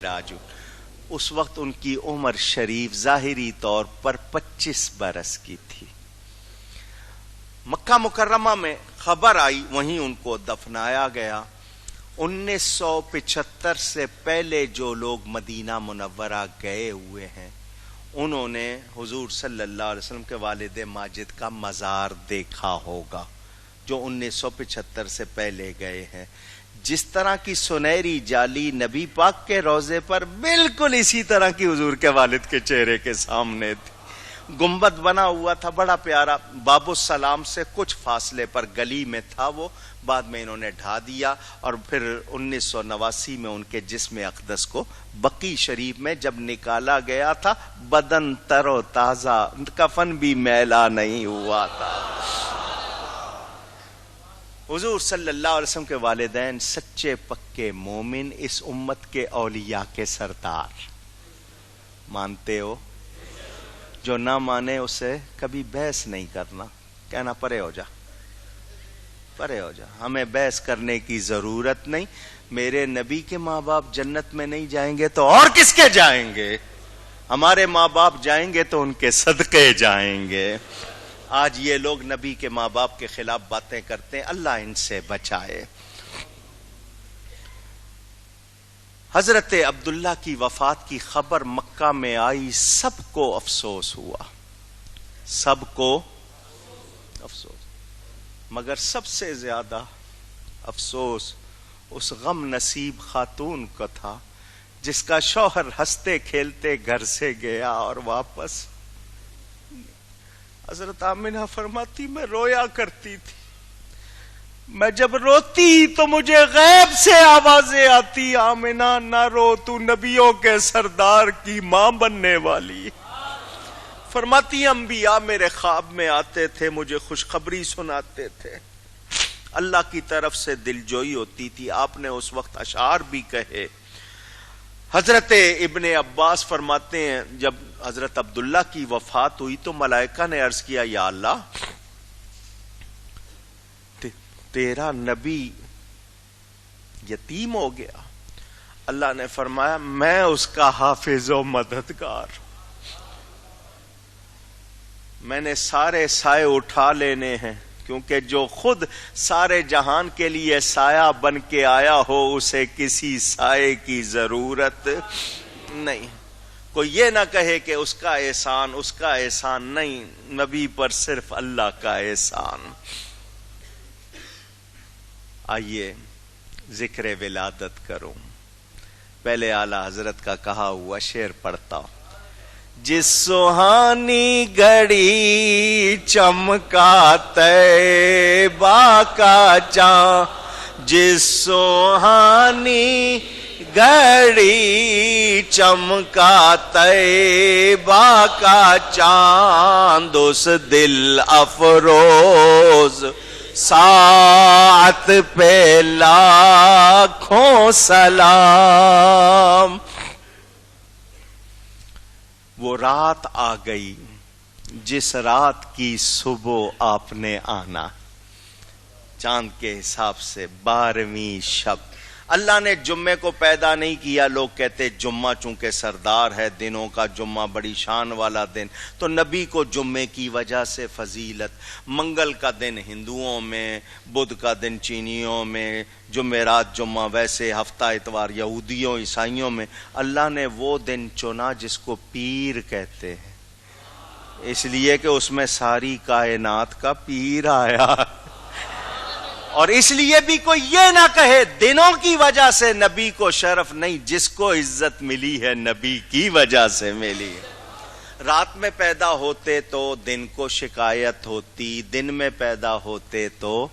راجو اس وقت ان کی عمر شریف ظاہری طور پر 25 برس کی تھی۔ مکہ مکرمہ میں خبر آئی، وہیں ان کو دفنایا گیا۔ 1975 سے پہلے جو لوگ مدینہ منورہ گئے ہوئے ہیں انہوں نے حضور صلی اللہ علیہ وسلم کے والد ماجد کا مزار دیکھا ہوگا، جو 1975 سے پہلے گئے ہیں۔ جس طرح کی سنہری جالی نبی پاک کے روضے پر، بالکل اسی طرح کی حضور کے والد کے چہرے کے سامنے تھی۔ گنبد بنا ہوا تھا بڑا پیارا، باب السلام سے کچھ فاصلے پر گلی میں تھا وہ، بعد میں انہوں نے ڈھا دیا، اور پھر 1989 میں ان کے جسم اقدس کو بقی شریف میں جب نکالا گیا تھا، بدن تر و تازہ، کفن بھی میلا نہیں ہوا تھا۔ حضور صلی اللہ علیہ وسلم کے والدین سچے پکے مومن، اس امت کے اولیاء کے سردار، مانتے ہو؟ جو نہ مانے اسے کبھی بحث نہیں کرنا، کہنا پرے ہو جا، پرے ہو جا، ہمیں بحث کرنے کی ضرورت نہیں۔ میرے نبی کے ماں باپ جنت میں نہیں جائیں گے تو اور کس کے جائیں گے؟ ہمارے ماں باپ جائیں گے تو ان کے صدقے جائیں گے۔ آج یہ لوگ نبی کے ماں باپ کے خلاف باتیں کرتے ہیں، اللہ ان سے بچائے۔ حضرت عبداللہ کی وفات کی خبر مکہ میں آئی، سب کو افسوس ہوا، سب کو افسوس، مگر سب سے زیادہ افسوس اس غم نصیب خاتون کو تھا جس کا شوہر ہنستے کھیلتے گھر سے گیا اور واپس۔ حضرت آمنہ فرماتی میں رویا کرتی تھی، میں جب روتی تو مجھے غیب سے آوازیں آتی، آمنہ نہ رو، تو نبیوں کے سردار کی ماں بننے والی۔ فرماتی انبیاء میرے خواب میں آتے تھے، مجھے خوشخبری سناتے تھے، اللہ کی طرف سے دلجوئی ہوتی تھی۔ آپ نے اس وقت اشعار بھی کہے۔ حضرت ابن عباس فرماتے ہیں جب حضرت عبداللہ کی وفات ہوئی تو ملائکہ نے عرض کیا، یا اللہ تیرا نبی یتیم ہو گیا۔ اللہ نے فرمایا میں اس کا حافظ و مددگار، میں نے سارے سائے اٹھا لینے ہیں، کیونکہ جو خود سارے جہان کے لیے سایہ بن کے آیا ہو اسے کسی سائے کی ضرورت نہیں۔ کوئی یہ نہ کہے کہ اس کا احسان، اس کا احسان نہیں، نبی پر صرف اللہ کا احسان۔ آئیے ذکر ولادت کروں، پہلے اعلی حضرت کا کہا ہوا شعر پڑھتا ہوں۔ جس سہانی گھڑی چمکا طیبہ کا چاند، جس سہانی گھڑی چمکا طیبہ کا چاند، اس دل افروز ساعت پہ لاکھوں سلام۔ وہ رات آ گئی جس رات کی صبح آپ نے آنا، چاند کے حساب سے 12ویں شب۔ اللہ نے جمعے کو پیدا نہیں کیا، لوگ کہتے جمعہ چونکہ سردار ہے، دنوں کا جمعہ بڑی شان والا دن، تو نبی کو جمعے کی وجہ سے فضیلت۔ منگل کا دن ہندوؤں میں، بدھ کا دن چینیوں میں، جمعرات جمعہ ویسے، ہفتہ اتوار یہودیوں عیسائیوں میں۔ اللہ نے وہ دن چنا جس کو پیر کہتے ہیں، اس لیے کہ اس میں ساری کائنات کا پیر آیا، اور اس لیے بھی کوئی یہ نہ کہے دنوں کی وجہ سے نبی کو شرف نہیں، جس کو عزت ملی ہے نبی کی وجہ سے ملی ہے۔ رات میں پیدا ہوتے تو دن کو شکایت ہوتی، دن میں پیدا ہوتے تو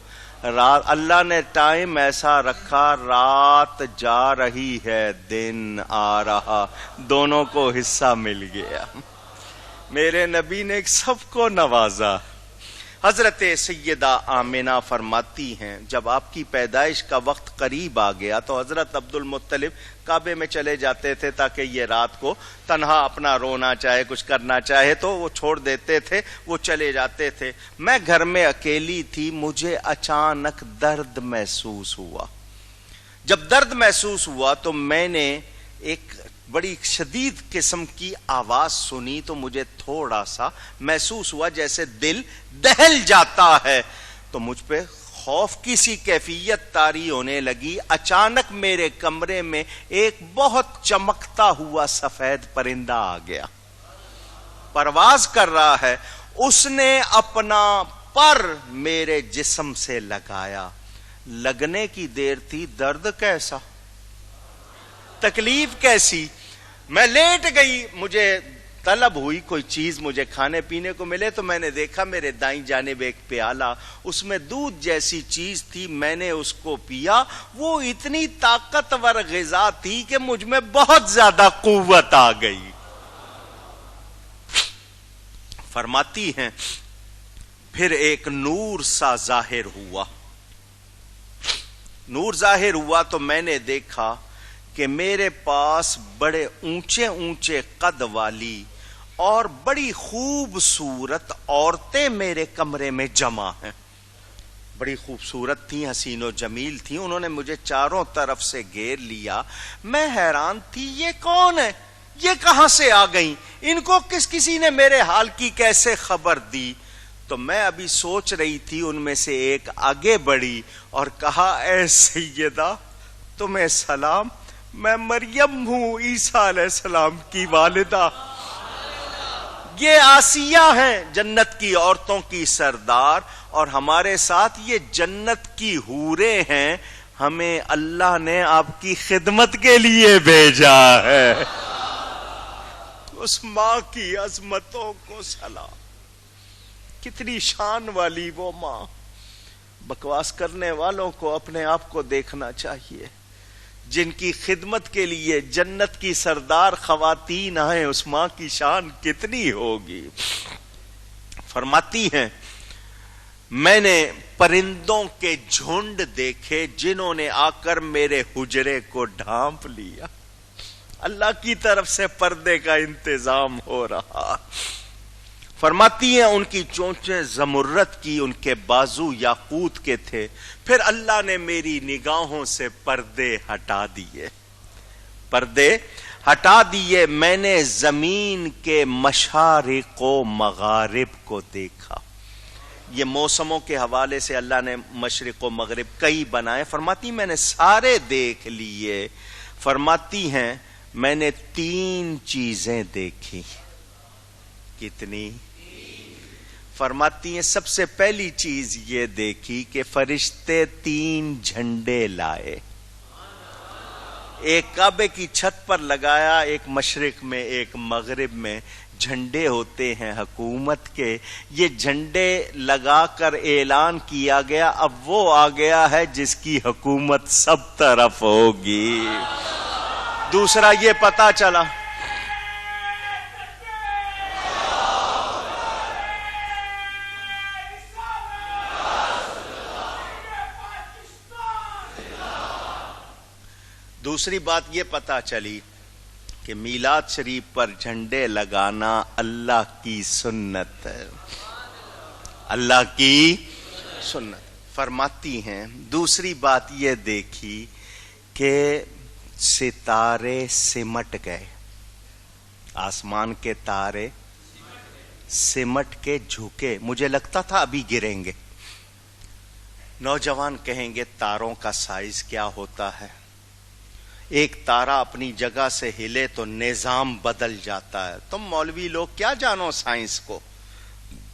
رات۔ اللہ نے ٹائم ایسا رکھا، رات جا رہی ہے دن آ رہا، دونوں کو حصہ مل گیا۔ میرے نبی نے سب کو نوازا۔ حضرت سیدہ آمنہ فرماتی ہیں جب آپ کی پیدائش کا وقت قریب آ گیا تو حضرت عبد المطلب کعبے میں چلے جاتے تھے تاکہ یہ رات کو تنہا اپنا رونا چاہے کچھ کرنا چاہے تو وہ چھوڑ دیتے تھے، وہ چلے جاتے تھے۔ میں گھر میں اکیلی تھی، مجھے اچانک درد محسوس ہوا۔ جب درد محسوس ہوا تو میں نے ایک بڑی شدید قسم کی آواز سنی تو مجھے تھوڑا سا محسوس ہوا جیسے دل دہل جاتا ہے، تو مجھ پہ خوف کی سی کیفیت طاری ہونے لگی۔ اچانک میرے کمرے میں ایک بہت چمکتا ہوا سفید پرندہ آ گیا، پرواز کر رہا ہے۔ اس نے اپنا پر میرے جسم سے لگایا، لگنے کی دیر تھی، درد کیسا، تکلیف کیسی۔ میں لیٹ گئی، مجھے طلب ہوئی کوئی چیز مجھے کھانے پینے کو ملے، تو میں نے دیکھا میرے دائیں جانب ایک پیالہ، اس میں دودھ جیسی چیز تھی، میں نے اس کو پیا۔ وہ اتنی طاقتور غذا تھی کہ مجھ میں بہت زیادہ قوت آ گئی۔ فرماتی ہیں پھر ایک نور سا ظاہر ہوا، نور ظاہر ہوا تو میں نے دیکھا کہ میرے پاس بڑے اونچے اونچے قد والی اور بڑی خوبصورت عورتیں میرے کمرے میں جمع ہیں، بڑی خوبصورت تھیں، حسین و جمیل تھیں۔ انہوں نے مجھے چاروں طرف سے گھیر لیا۔ میں حیران تھی، یہ کون ہے، یہ کہاں سے آ گئیں، ان کو کسی نے میرے حال کی کیسے خبر دی؟ تو میں ابھی سوچ رہی تھی، ان میں سے ایک آگے بڑھی اور کہا، اے سیدہ تمہیں سلام، میں مریم ہوں، عیسیٰ علیہ السلام کی والدہ۔ یہ آسیہ ہیں، جنت کی عورتوں کی سردار، اور ہمارے ساتھ یہ جنت کی حوریں ہیں، ہمیں اللہ نے آپ کی خدمت کے لیے بھیجا ہے۔ اس ماں کی عظمتوں کو سلام، کتنی شان والی وہ ماں۔ بکواس کرنے والوں کو اپنے آپ کو دیکھنا چاہیے، جن کی خدمت کے لیے جنت کی سردار خواتین ہیں، اس ماں کی شان کتنی ہوگی۔ فرماتی ہیں میں نے پرندوں کے جھنڈ دیکھے جنہوں نے آ کر میرے حجرے کو ڈھانپ لیا۔ اللہ کی طرف سے پردے کا انتظام ہو رہا۔ فرماتی ہیں ان کی چونچیں زمرد کی، ان کے بازو یاقوت کے تھے۔ پھر اللہ نے میری نگاہوں سے پردے ہٹا دیے، پردے ہٹا دیے۔ میں نے زمین کے مشارق و مغارب کو دیکھا۔ یہ موسموں کے حوالے سے اللہ نے مشرق و مغرب کئی بنائے۔ فرماتی میں نے سارے دیکھ لیے۔ فرماتی ہیں میں نے 3 چیزیں دیکھی۔ کتنی؟ فرماتی ہیں سب سے پہلی چیز یہ دیکھی کہ فرشتے 3 جھنڈے لائے، ایک کعبے کی چھت پر لگایا، ایک مشرق میں ایک مغرب میں۔ جھنڈے ہوتے ہیں حکومت کے، یہ جھنڈے لگا کر اعلان کیا گیا اب وہ آ گیا ہے جس کی حکومت سب طرف ہوگی۔ دوسرا یہ پتا چلا دوسری بات یہ پتا چلی کہ میلاد شریف پر جھنڈے لگانا اللہ کی سنت ہے، اللہ کی سنت۔ فرماتی ہیں دوسری بات یہ دیکھی کہ ستارے سمٹ گئے، آسمان کے تارے سمٹ کے جھکے۔ مجھے لگتا تھا ابھی گریں گے۔ نوجوان کہیں گے تاروں کا سائز کیا ہوتا ہے، ایک تارا اپنی جگہ سے ہلے تو نظام بدل جاتا ہے۔ تم مولوی لوگ کیا جانو سائنس کو،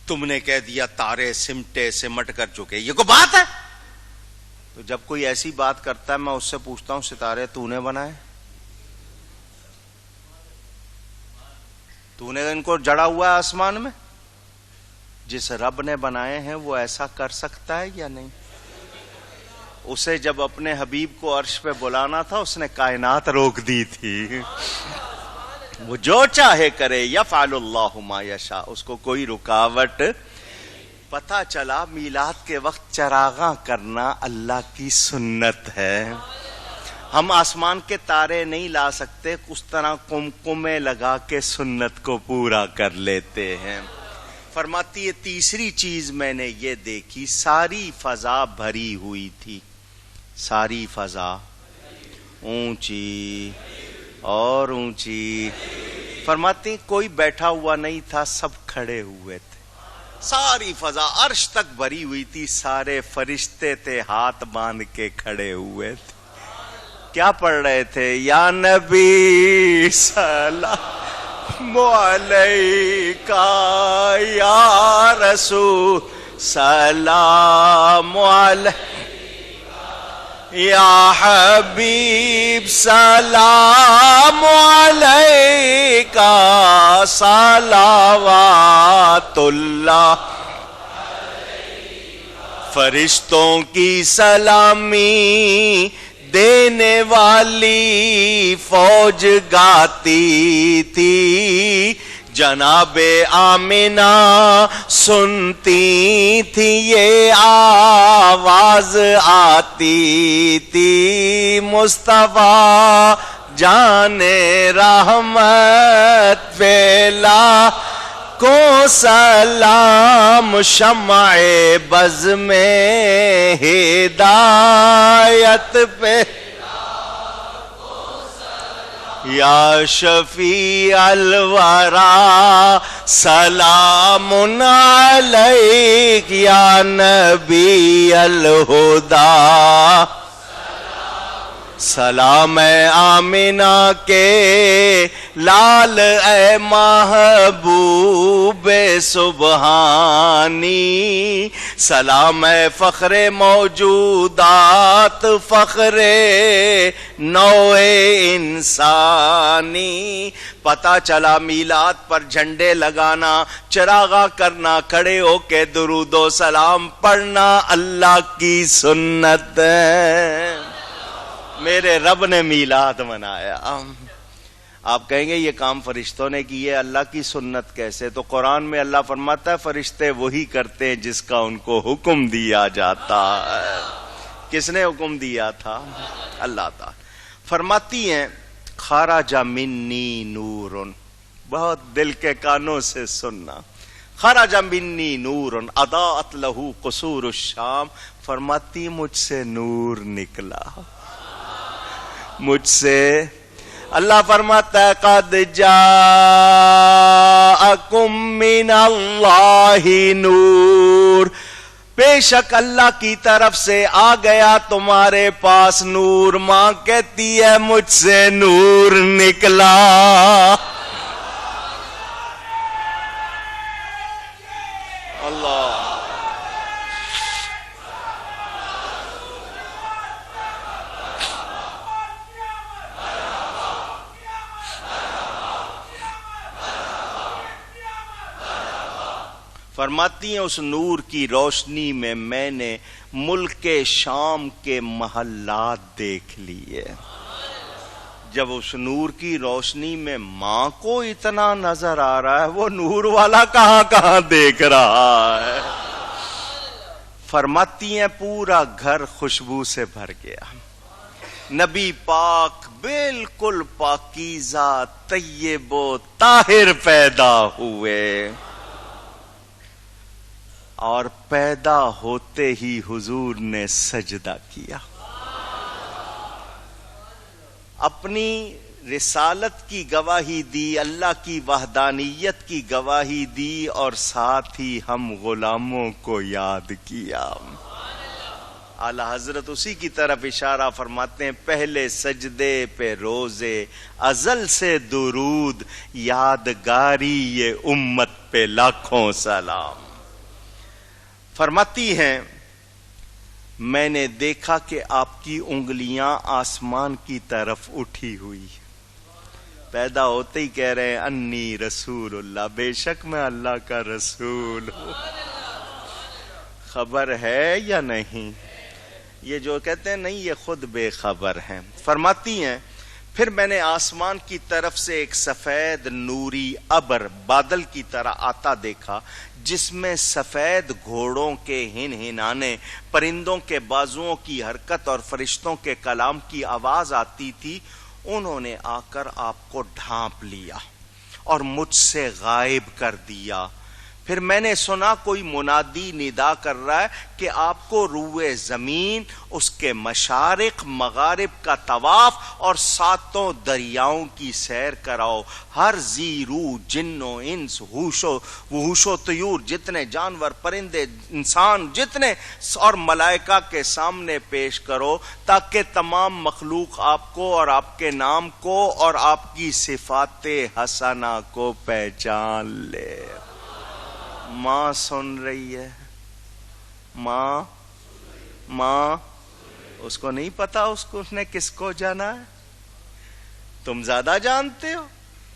تم نے کہہ دیا تارے سمٹے سمٹ کر چکے، یہ کوئی بات ہے؟ تو جب کوئی ایسی بات کرتا ہے میں اس سے پوچھتا ہوں ستارے تو نے بنائے؟ تو نے ان کو جڑا ہوا ہے آسمان میں؟ جس رب نے بنائے ہیں وہ ایسا کر سکتا ہے یا نہیں؟ اسے جب اپنے حبیب کو عرش پہ بلانا تھا اس نے کائنات روک دی تھی۔ وہ جو چاہے کرے، یفعل اللہ ما یشاء، اس کو کوئی رکاوٹ۔ پتہ چلا میلاد کے وقت چراغاں کرنا اللہ کی سنت ہے۔ ہم آسمان کے تارے نہیں لا سکتے، اس طرح کمکمے لگا کے سنت کو پورا کر لیتے ہیں۔ فرماتی ہے تیسری چیز میں نے یہ دیکھی، ساری فضا بھری ہوئی تھی، ساری فضا اونچی اور اونچی. فرماتی کوئی بیٹھا ہوا نہیں تھا، سب کھڑے ہوئے تھے. ساری فضا عرش تک بھری ہوئی تھی، سارے فرشتے تھے ہاتھ باندھ کے کھڑے ہوئے تھے. کیا پڑھ رہے تھے؟ یا نبی سلام علیکہ، یا رسول سلام علیکہ، یا حبیب سلام علیکہ، صلوات اللہ. فرشتوں کی سلامی دینے والی فوج گاتی تھی، جناب آمنہ سنتی تھی، یہ آواز آتی تھی. مصطفیٰ جان رحمت پھیلا کو سلام، شمع بز میں ہدایت پہ. یا شفیع الورا سلام علیک، یا نبی الہدا سلام اے آمنہ کے لال، اے محبوب سبحانی، سلام اے فخر موجودات، فخر نوع انسانی. پتہ چلا میلاد پر جھنڈے لگانا، چراغاں کرنا، کھڑے ہو کے درود و سلام پڑھنا اللہ کی سنت ہے. میرے رب نے میلاد منایا. آپ کہیں گے یہ کام فرشتوں نے کیے، اللہ کی سنت کیسے؟ تو قرآن میں اللہ فرماتا ہے فرشتے وہی کرتے ہیں جس کا ان کو حکم دیا جاتا ہے. کس نے حکم دیا تھا؟ اللہ تعالی. فرماتی ہیں خرج منی نور، بہت دل کے کانوں سے سننا. خرج منی نور اضاءت لہ قصور الشام. فرماتی مجھ سے نور نکلا، مجھ سے. اللہ فرماتا ہے قد جاءکم من اللہ نور، بے شک اللہ کی طرف سے آ گیا تمہارے پاس نور. ماں کہتی ہے مجھ سے نور نکلا. اللہ فرماتی ہیں اس نور کی روشنی میں نے ملک شام کے محلات دیکھ لیے. جب اس نور کی روشنی میں ماں کو اتنا نظر آ رہا ہے، وہ نور والا کہاں کہاں دیکھ رہا ہے. فرماتی ہیں پورا گھر خوشبو سے بھر گیا. نبی پاک بالکل پاکیزہ طیب و طاہر پیدا ہوئے، اور پیدا ہوتے ہی حضور نے سجدہ کیا. اپنی رسالت کی گواہی دی، اللہ کی وحدانیت کی گواہی دی، اور ساتھ ہی ہم غلاموں کو یاد کیا. اعلی حضرت اسی کی طرف اشارہ فرماتے ہیں پہلے سجدے پہ روزے ازل سے درود، یادگاری یہ امت پہ لاکھوں سلام. فرماتی ہیں میں نے دیکھا کہ آپ کی انگلیاں آسمان کی طرف اٹھی ہوئی. پیدا ہوتے ہی کہہ رہے ہیں انی رسول اللہ، بے شک میں اللہ کا رسول ہوں. خبر ہے یا نہیں؟ یہ جو کہتے ہیں نہیں یہ خود بے خبر ہیں. فرماتی ہیں پھر میں نے آسمان کی طرف سے ایک سفید نوری ابر بادل کی طرح آتا دیکھا، جس میں سفید گھوڑوں کے ہن ہنانے، پرندوں کے بازوؤں کی حرکت اور فرشتوں کے کلام کی آواز آتی تھی. انہوں نے آ کر آپ کو ڈھانپ لیا اور مجھ سے غائب کر دیا. پھر میں نے سنا کوئی منادی ندا کر رہا ہے کہ آپ کو روئے زمین، اس کے مشارق مغارب کا طواف اور 7 دریاؤں کی سیر کراؤ. ہر ذی روح، جن و انس، وحوش و طیور، جتنے جانور، پرندے، انسان جتنے، اور ملائکہ کے سامنے پیش کرو تاکہ تمام مخلوق آپ کو اور آپ کے نام کو اور آپ کی صفات حسنہ کو پہچان لے. ماں سن رہی ہے، ماں اس کو نہیں پتا اس نے کس کو جانا ہے. تم زیادہ جانتے ہو.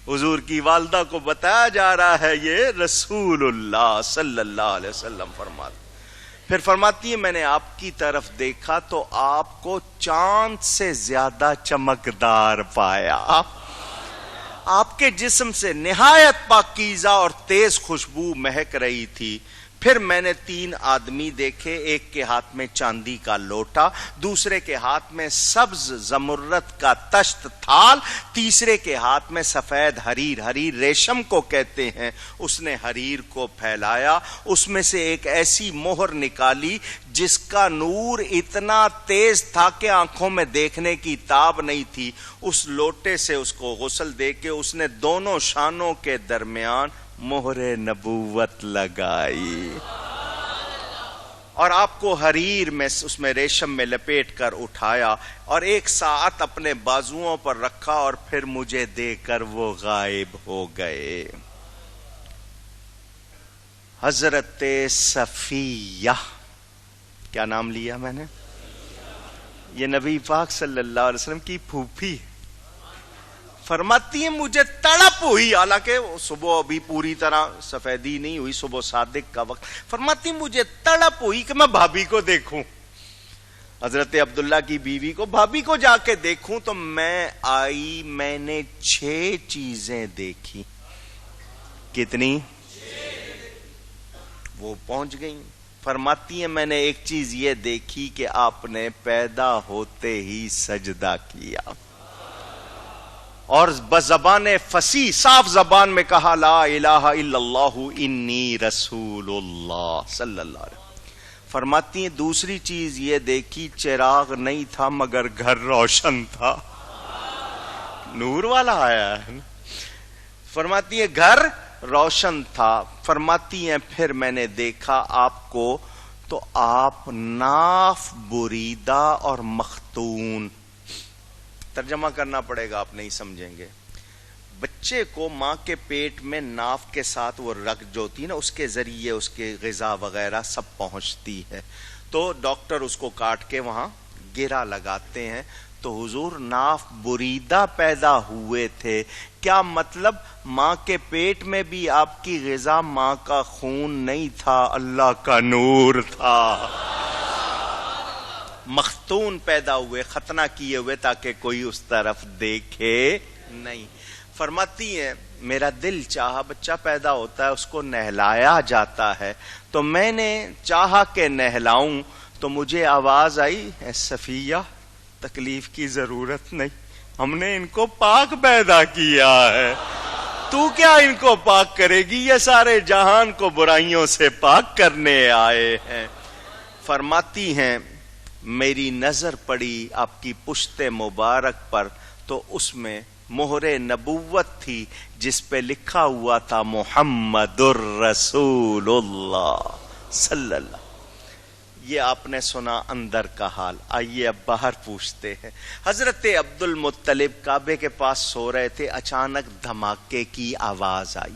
حضور کی والدہ کو بتایا جا رہا ہے یہ رسول اللہ صلی اللہ علیہ وسلم فرماتے. پھر فرماتی ہے میں نے آپ کی طرف دیکھا تو آپ کو چاند سے زیادہ چمکدار پایا. آپ کے جسم سے نہایت پاکیزہ اور تیز خوشبو مہک رہی تھی. پھر میں نے 3 آدمی دیکھے، ایک کے ہاتھ میں چاندی کا لوٹا، دوسرے کے ہاتھ میں سبز زمرد کا تشت تھال، تیسرے کے ہاتھ میں سفید حریر ریشم کو کہتے ہیں. اس نے حریر کو پھیلایا، اس میں سے ایک ایسی مہر نکالی جس کا نور اتنا تیز تھا کہ آنکھوں میں دیکھنے کی تاب نہیں تھی. اس لوٹے سے اس کو غسل دے کے اس نے دونوں شانوں کے درمیان مہر نبوت لگائی اور آپ کو حریر میں اس میں ریشم میں لپیٹ کر اٹھایا اور 1 ساعت اپنے بازوؤں پر رکھا اور پھر مجھے دے کر وہ غائب ہو گئے. حضرت صفیہ، کیا نام لیا میں نے؟ یہ نبی پاک صلی اللہ علیہ وسلم کی پھوپھی. فرماتی ہیں مجھے تڑپ ہوئی، حالانکہ صبح ابھی پوری طرح سفیدی نہیں ہوئی، صبح صادق کا وقت. فرماتی ہیں مجھے تڑپ ہوئی کہ میں بھابھی کو دیکھوں، حضرت عبداللہ کی بیوی کو، بھابھی کو جا کے دیکھوں. تو میں آئی، میں نے 6 چیزیں دیکھی. کتنی؟ وہ پہنچ گئی. فرماتی ہیں میں نے ایک چیز یہ دیکھی کہ آپ نے پیدا ہوتے ہی سجدہ کیا اور بزبان فصیح صاف زبان میں کہا لا الہ الا اللہ انی رسول اللہ صلی اللہ علیہ وسلم. فرماتی ہیں دوسری چیز یہ دیکھی، چراغ نہیں تھا مگر گھر روشن تھا. نور والا آیا ہے. فرماتی ہے گھر روشن تھا. فرماتی ہیں پھر میں نے دیکھا آپ کو تو آپ ناف بریدہ اور مختون. ترجمہ کرنا پڑے گا، آپ نہیں سمجھیں گے. بچے کو ماں کے پیٹ میں ناف کے ساتھ وہ رگ جو ہوتی ہے نا، اس کے ذریعے اس کے غذا وغیرہ سب پہنچتی ہے. تو ڈاکٹر اس کو کاٹ کے وہاں گرا لگاتے ہیں. تو حضور ناف بریدہ پیدا ہوئے تھے. کیا مطلب؟ ماں کے پیٹ میں بھی آپ کی غذا ماں کا خون نہیں تھا، اللہ کا نور تھا. مختون پیدا ہوئے، ختنہ کیے ہوئے تاکہ کوئی اس طرف دیکھے نہیں. فرماتی ہیں میرا دل چاہا، بچہ پیدا ہوتا ہے اس کو نہلایا جاتا ہے، تو میں نے چاہا کہ نہلاؤں تو مجھے آواز آئی اے صفیہ تکلیف کی ضرورت نہیں، ہم نے ان کو پاک پیدا کیا ہے، تو کیا ان کو پاک کرے گی، یہ سارے جہان کو برائیوں سے پاک کرنے آئے ہیں. فرماتی ہیں میری نظر پڑی آپ کی پشت مبارک پر تو اس میں مہر نبوت تھی جس پہ لکھا ہوا تھا محمد الرسول اللہ صلی اللہ. یہ آپ نے سنا اندر کا حال. آئیے اب باہر پوچھتے ہیں. حضرت عبد المطلب کعبے کے پاس سو رہے تھے، اچانک دھماکے کی آواز آئی.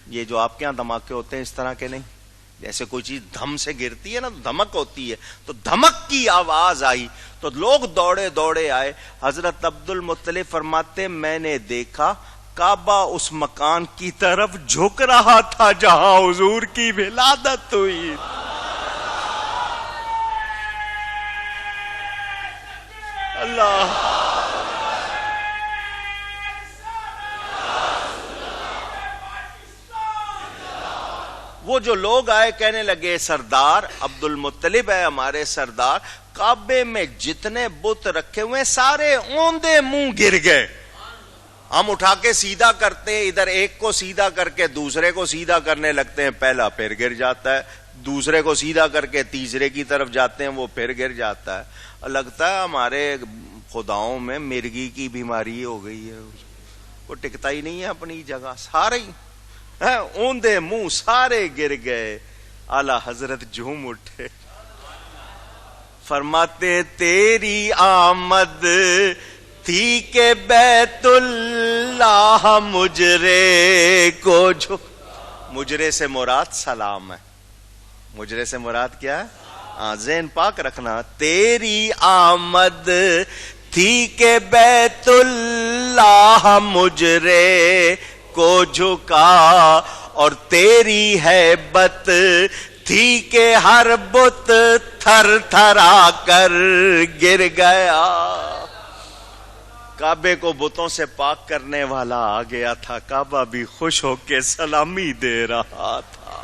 یہ جو آپ کے ہاں دھماکے ہوتے ہیں اس طرح کے نہیں، جیسے کوئی چیز دھم سے گرتی ہے نا تو دھمک ہوتی ہے، تو دھمک کی آواز آئی تو لوگ دوڑے دوڑے آئے. حضرت عبد المطلب فرماتے میں نے دیکھا کعبہ اس مکان کی طرف جھک رہا تھا جہاں حضور کی ولادت ہوئی. اللہ وہ جو لوگ آئے کہنے لگے سردار عبد المطلب ہے ہمارے سردار، کعبے میں جتنے بت رکھے ہوئے سارے اوندے منہ گر گئے. ہم اٹھا کے سیدھا کرتے ہیں، ادھر ایک کو سیدھا کر کے دوسرے کو سیدھا کرنے لگتے ہیں، پہلا پھر گر جاتا ہے، دوسرے کو سیدھا کر کے تیسرے کی طرف جاتے ہیں، وہ پھر گر جاتا ہے۔ لگتا ہے ہمارے خداؤں میں مرگی کی بیماری ہو گئی ہے، وہ ٹکتا ہی نہیں ہے اپنی جگہ، سارے اوندے منہ سارے گر گئے۔ اعلی حضرت جھوم اٹھے، فرماتے تیری آمد تھی کہ بیت اللہ مجرے کو مجرے سے مراد سلام ہے، مجرے سے مراد کیا ہے؟ ذہن پاک رکھنا، تیری آمد تھی کہ بیت اللہ مجرے کو جھکا، اور تیری ہیبت تھی کہ ہر بت تھر تھرا کر گر گیا۔ کعبے کو بتوں سے پاک کرنے والا آ گیا تھا، کعبہ بھی خوش ہو کے سلامی دے رہا تھا۔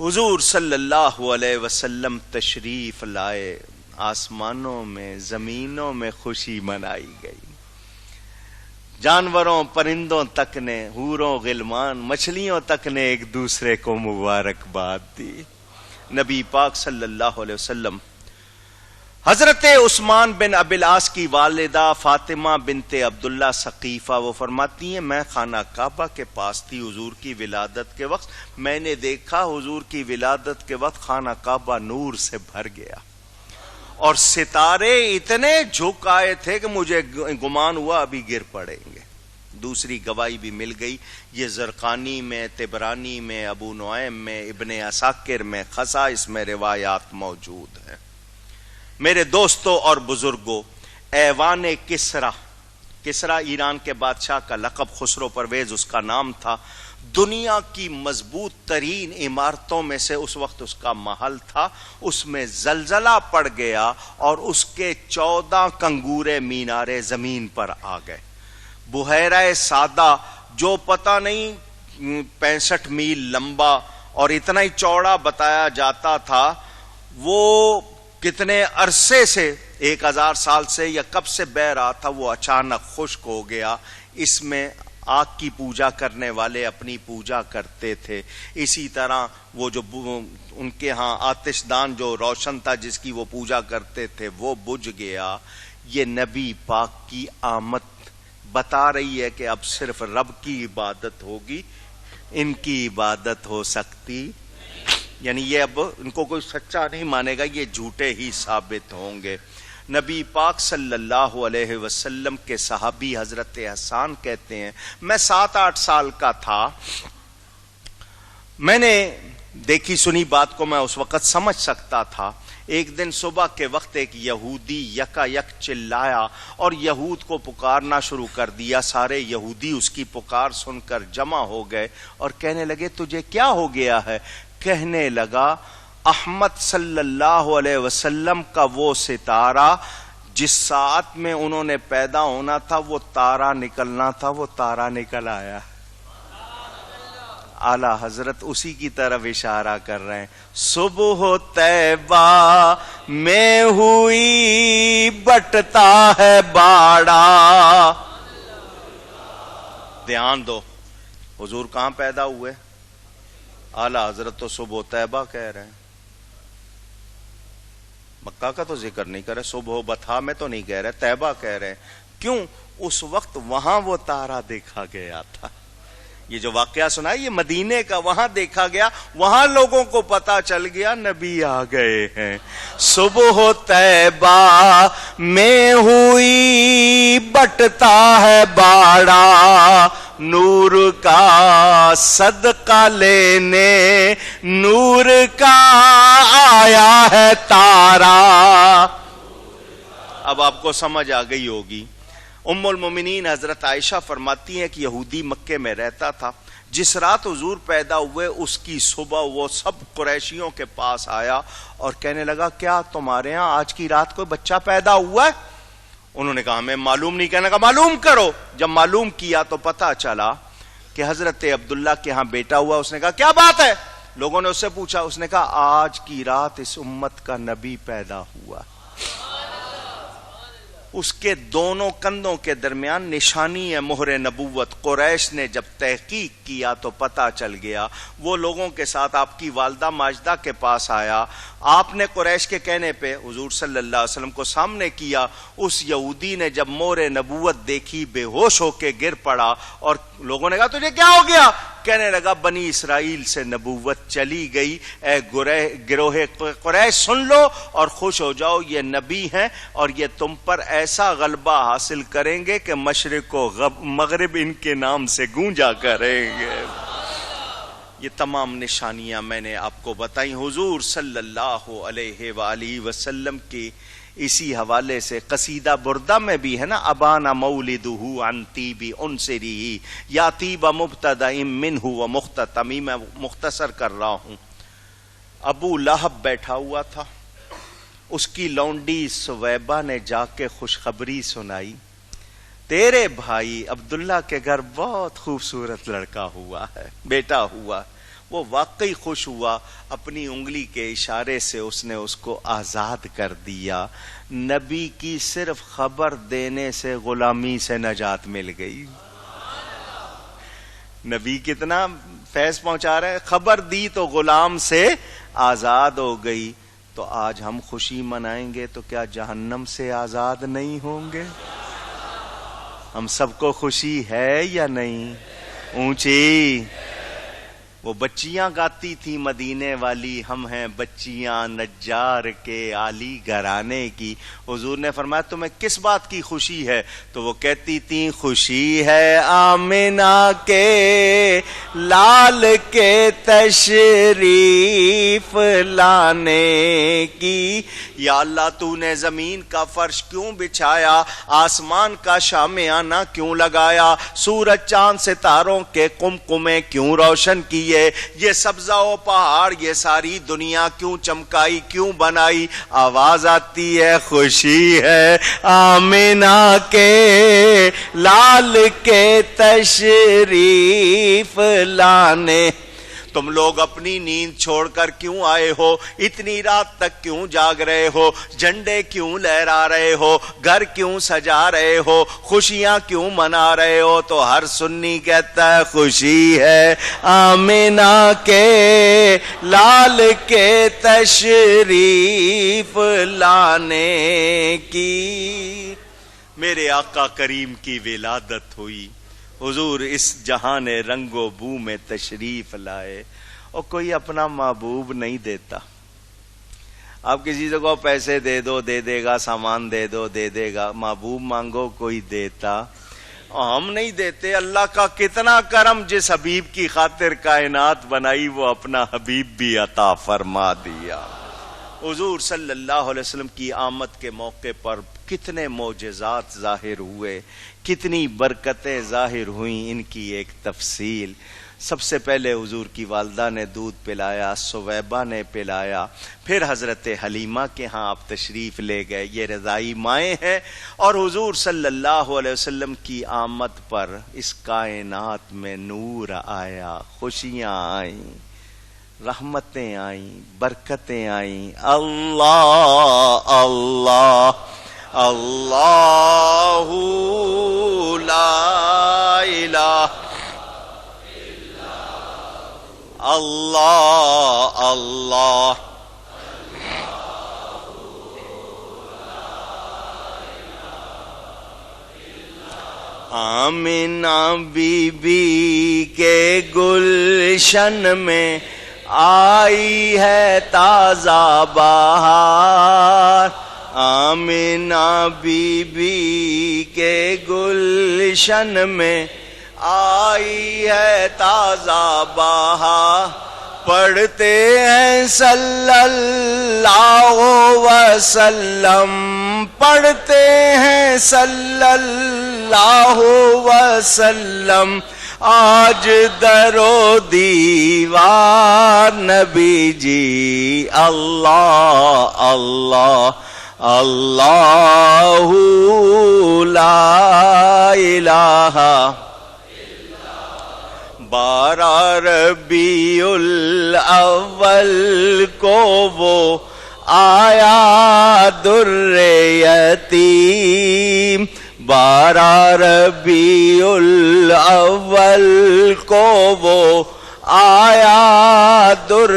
حضور صلی اللہ علیہ وسلم تشریف لائے، آسمانوں میں زمینوں میں خوشی منائی گئی، جانوروں پرندوں تک نے، حوروں غلمان مچھلیوں تک نے ایک دوسرے کو مبارکباد دی۔ نبی پاک صلی اللہ علیہ وسلم حضرت عثمان بن ابی العاص کی والدہ فاطمہ بنت عبداللہ ثقیفہ وہ فرماتی ہیں میں خانہ کعبہ کے پاس تھی حضور کی ولادت کے وقت، میں نے دیکھا حضور کی ولادت کے وقت خانہ کعبہ نور سے بھر گیا اور ستارے اتنے جھک آئے تھے کہ مجھے گمان ہوا ابھی گر پڑیں گے۔ دوسری گواہی بھی مل گئی، یہ زرقانی میں، طبرانی میں، ابو نعیم میں، ابن عساکر میں، خصائص میں روایات موجود ہیں۔ میرے دوستوں اور بزرگوں، ایوان کسرا، کسرا ایران کے بادشاہ کا لقب، خسرو پرویز اس کا نام تھا، دنیا کی مضبوط ترین عمارتوں میں سے اس وقت اس کا محل تھا، اس میں زلزلہ پڑ گیا اور اس کے 14 کنگورے مینارے زمین پر آ گئے۔ بحیرہ سادہ جو پتہ نہیں 65 میل لمبا اور اتنا ہی چوڑا بتایا جاتا تھا، وہ کتنے عرصے سے 1000 سال سے یا کب سے بہہ رہا تھا، وہ اچانک خشک ہو گیا۔ اس میں آگ کی پوجا کرنے والے اپنی پوجا کرتے تھے، اسی طرح وہ جو ان کے ہاں آتش دان جو روشن تھا جس کی وہ پوجا کرتے تھے وہ بجھ گیا۔ یہ نبی پاک کی آمد بتا رہی ہے کہ اب صرف رب کی عبادت ہوگی، ان کی عبادت ہو سکتی، یعنی یہ اب ان کو کوئی سچا نہیں مانے گا، یہ جھوٹے ہی ثابت ہوں گے۔ نبی پاک صلی اللہ علیہ وسلم کے صحابی حضرت حسان کہتے ہیں میں 7-8 سال کا تھا، میں نے دیکھی سنی بات کو میں اس وقت سمجھ سکتا تھا۔ ایک دن صبح کے وقت ایک یہودی یکا یک چلایا اور یہود کو پکارنا شروع کر دیا، سارے یہودی اس کی پکار سن کر جمع ہو گئے اور کہنے لگے تجھے کیا ہو گیا ہے؟ کہنے لگا احمد صلی اللہ علیہ وسلم کا وہ ستارہ جس ساعت میں انہوں نے پیدا ہونا تھا وہ تارا نکلنا تھا، وہ تارا نکل آیا۔ اعلی حضرت اسی کی طرف اشارہ کر رہے ہیں، صبح طیبہ میں ہوئی بٹتا ہے باڑا۔ دھیان دو، حضور کہاں پیدا ہوئے؟ اعلی حضرت تو صبح طیبہ کہہ رہے ہیں، مکہ کا تو ذکر نہیں کر رہے، صبح بتھا میں تو نہیں کہہ رہے، طیبہ کہہ رہے ہیں۔ کیوں؟ اس وقت وہاں وہ تارا دیکھا گیا تھا، یہ جو واقعہ سنا ہے یہ مدینے کا، وہاں دیکھا گیا، وہاں لوگوں کو پتا چل گیا نبی آ گئے ہیں۔ صبح طیبہ میں ہوئی بٹتا ہے باڑا، نور کا صدقہ لینے نور کا آیا ہے تارا۔ اب آپ کو سمجھ آ گئی ہوگی۔ ام المومنین حضرت عائشہ فرماتی ہیں کہ یہودی مکے میں رہتا تھا، جس رات حضور پیدا ہوئے اس کی صبح وہ سب قریشیوں کے پاس آیا اور کہنے لگا کیا تمہارے ہاں آج کی رات کوئی بچہ پیدا ہوا ہے؟ انہوں نے کہا ہمیں معلوم نہیں، کہنے لگا معلوم کرو۔ جب معلوم کیا تو پتا چلا کہ حضرت عبداللہ کے ہاں بیٹا ہوا۔ اس نے کہا کیا بات ہے؟ لوگوں نے اس سے پوچھا، اس نے کہا آج کی رات اس امت کا نبی پیدا ہوا۔ اس کے دونوں کندھوں کے درمیان نشانی ہے مہر نبوت. قریش نے جب تحقیق کیا تو پتہ چل گیا. وہ لوگوں کے ساتھ آپ کی والدہ ماجدہ کے پاس آیا. آپ نے قریش کے کہنے پہ حضور صلی اللہ علیہ وسلم کو سامنے کیا. اس یہودی نے جب مہر نبوت دیکھی بے ہوش ہو کے گر پڑا, اور لوگوں نے کہا تجھے کیا ہو گیا؟ کہنے لگا بنی اسرائیل سے نبوت چلی گئی. اے گروہ قریش سن لو اور خوش ہو جاؤ, یہ نبی ہیں اور یہ تم پر ایسا غلبہ حاصل کریں گے کہ مشرق و مغرب ان کے نام سے گونجا کریں گے. یہ تمام نشانیاں میں نے آپ کو بتائیں. حضور صلی اللہ علیہ وآلہ وسلم کی اسی حوالے سے قصیدہ بردہ میں بھی ہے نا, ابانا مولدہ عن طیب انصری یا طیب مبتدأ منہ ومختتم. میں مختصر کر رہا ہوں. ابو لہب بیٹھا ہوا تھا, اس کی لونڈی سویبہ نے جا کے خوشخبری سنائی, تیرے بھائی عبداللہ کے گھر بہت خوبصورت لڑکا ہوا ہے, بیٹا ہوا. وہ واقعی خوش ہوا, اپنی انگلی کے اشارے سے اس نے اس کو آزاد کر دیا. نبی کی صرف خبر دینے سے غلامی سے نجات مل گئی. نبی کتنا فیض پہنچا رہے, خبر دی تو غلام سے آزاد ہو گئی. تو آج ہم خوشی منائیں گے تو کیا جہنم سے آزاد نہیں ہوں گے؟ ہم سب کو خوشی ہے یا نہیں؟ اونچی. وہ بچیاں گاتی تھی مدینے والی, ہم ہیں بچیاں نجار کے عالی گھرانے کی. حضور نے فرمایا تمہیں کس بات کی خوشی ہے؟ تو وہ کہتی تھیں خوشی ہے آمنہ کے لال کے تشریف لانے کی. یا اللہ تو نے زمین کا فرش کیوں بچھایا, آسمان کا شامیانہ کیوں لگایا, سورج چاند ستاروں کے قمقمے کیوں روشن کیے, یہ سبزہ و پہاڑ یہ ساری دنیا کیوں چمکائی, کیوں بنائی. آواز آتی ہے خوشی ہے آمنہ کے لال کے تشریف لانے. تم لوگ اپنی نیند چھوڑ کر کیوں آئے ہو, اتنی رات تک کیوں جاگ رہے ہو, جھنڈے کیوں لہرا رہے ہو, گھر کیوں سجا رہے ہو, خوشیاں کیوں منا رہے ہو؟ تو ہر سنی کہتا ہے خوشی ہے آمنہ کے لال کے تشریف لانے کی. میرے آقا کریم کی ولادت ہوئی, حضور اس جہان رنگ و بو میں تشریف لائے, اور کوئی اپنا محبوب نہیں دیتا. آپ کسی سے کو پیسے دے دو دے دے گا, سامان دے دو دے دے گا, محبوب مانگو کوئی دیتا؟ ہم نہیں دیتے. اللہ کا کتنا کرم, جس حبیب کی خاطر کائنات بنائی وہ اپنا حبیب بھی عطا فرما دیا. حضور صلی اللہ علیہ وسلم کی آمد کے موقع پر کتنے معجزات ظاہر ہوئے, کتنی برکتیں ظاہر ہوئیں. ان کی ایک تفصیل. سب سے پہلے حضور کی والدہ نے دودھ پلایا, سویبہ نے پلایا, پھر حضرت حلیمہ کے ہاں آپ تشریف لے گئے. یہ رضائی مائیں ہیں. اور حضور صلی اللہ علیہ وسلم کی آمد پر اس کائنات میں نور آیا, خوشیاں آئیں, رحمتیں آئیں, برکتیں آئیں. اللہ اللہ اللہ لا الہ اللہ اللہ آمنہ بی بی کے گلشن میں آئی ہے تازہ بہار. آمنہ بی بی کے گلشن میں آئی ہے تازہ بہار. پڑھتے ہیں صلی اللہ وسلم, پڑھتے ہیں صلی اللہ وسلم آج درو دیوار نبی جی. اللہ اللہ اللہ لا الہ. 12 ربیع الاول کو وہ آیا در یتیم، 12 ربیع الاول کو وہ آیا در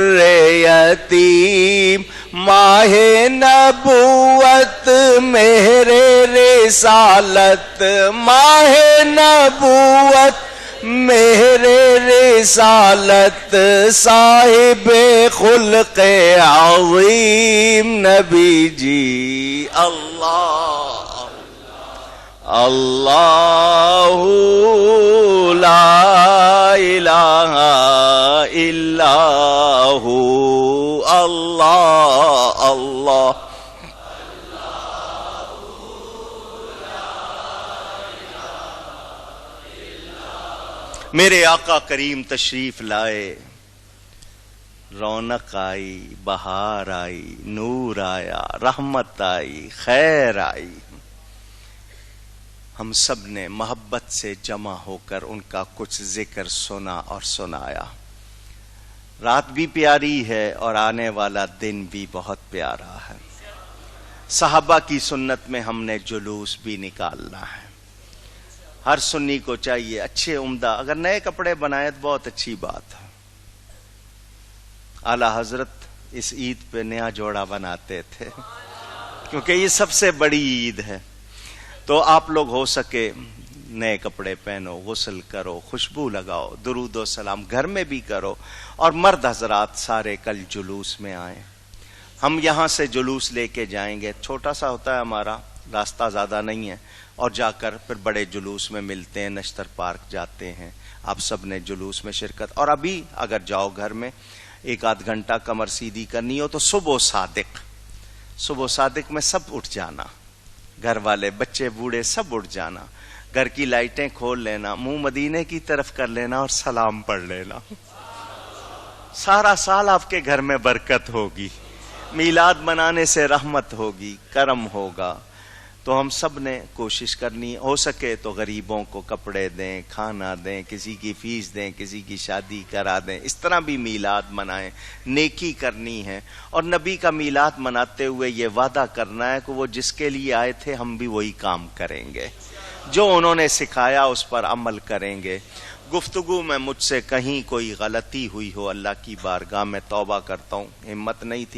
یتیم، ماہ نبوت مہر رسالت، ماہ نبوت مہر رسالت، صاحب خلق عظیم نبی جی۔ اللہ اللہ لا الہ الا ہو، اللہ اللہ میرے آقا کریم تشریف لائے، رونق آئی، بہار آئی، نور آیا، رحمت آئی، خیر آئی۔ ہم سب نے محبت سے جمع ہو کر ان کا کچھ ذکر سنا اور سنایا۔ رات بھی پیاری ہے اور آنے والا دن بھی بہت پیارا ہے۔ صحابہ کی سنت میں ہم نے جلوس بھی نکالنا ہے۔ ہر سنی کو چاہیے اچھے عمدہ، اگر نئے کپڑے بنائے تو بہت اچھی بات ہے۔ اعلیٰ حضرت اس عید پہ نیا جوڑا بناتے تھے کیونکہ یہ سب سے بڑی عید ہے، تو آپ لوگ ہو سکے نئے کپڑے پہنو، غسل کرو، خوشبو لگاؤ، درود و سلام گھر میں بھی کرو، اور مرد حضرات سارے کل جلوس میں آئیں۔ ہم یہاں سے جلوس لے کے جائیں گے، چھوٹا سا ہوتا ہے ہمارا راستہ، زیادہ نہیں ہے، اور جا کر پھر بڑے جلوس میں ملتے ہیں، نشتر پارک جاتے ہیں۔ آپ سب نے جلوس میں شرکت، اور ابھی اگر جاؤ گھر میں 1-8 گھنٹہ کمر سیدھی کرنی ہو تو صبح صادق میں سب اٹھ جانا، گھر والے بچے بوڑھے سب اٹھ جانا، گھر کی لائٹیں کھول لینا، منہ مدینے کی طرف کر لینا اور سلام پڑھ لینا۔ سارا سال آپ کے گھر میں برکت ہوگی، میلاد منانے سے رحمت ہوگی، کرم ہوگا۔ تو ہم سب نے کوشش کرنی، ہو سکے تو غریبوں کو کپڑے دیں، کھانا دیں، کسی کی فیس دیں، کسی کی شادی کرا دیں، اس طرح بھی میلاد منائیں، نیکی کرنی ہے۔ اور نبی کا میلاد مناتے ہوئے یہ وعدہ کرنا ہے کہ وہ جس کے لیے آئے تھے ہم بھی وہی کام کریں گے، جو انہوں نے سکھایا اس پر عمل کریں گے۔ گفتگو میں مجھ سے کہیں کوئی غلطی ہوئی ہو، اللہ کی بارگاہ میں توبہ کرتا ہوں، ہمت نہیں تھی۔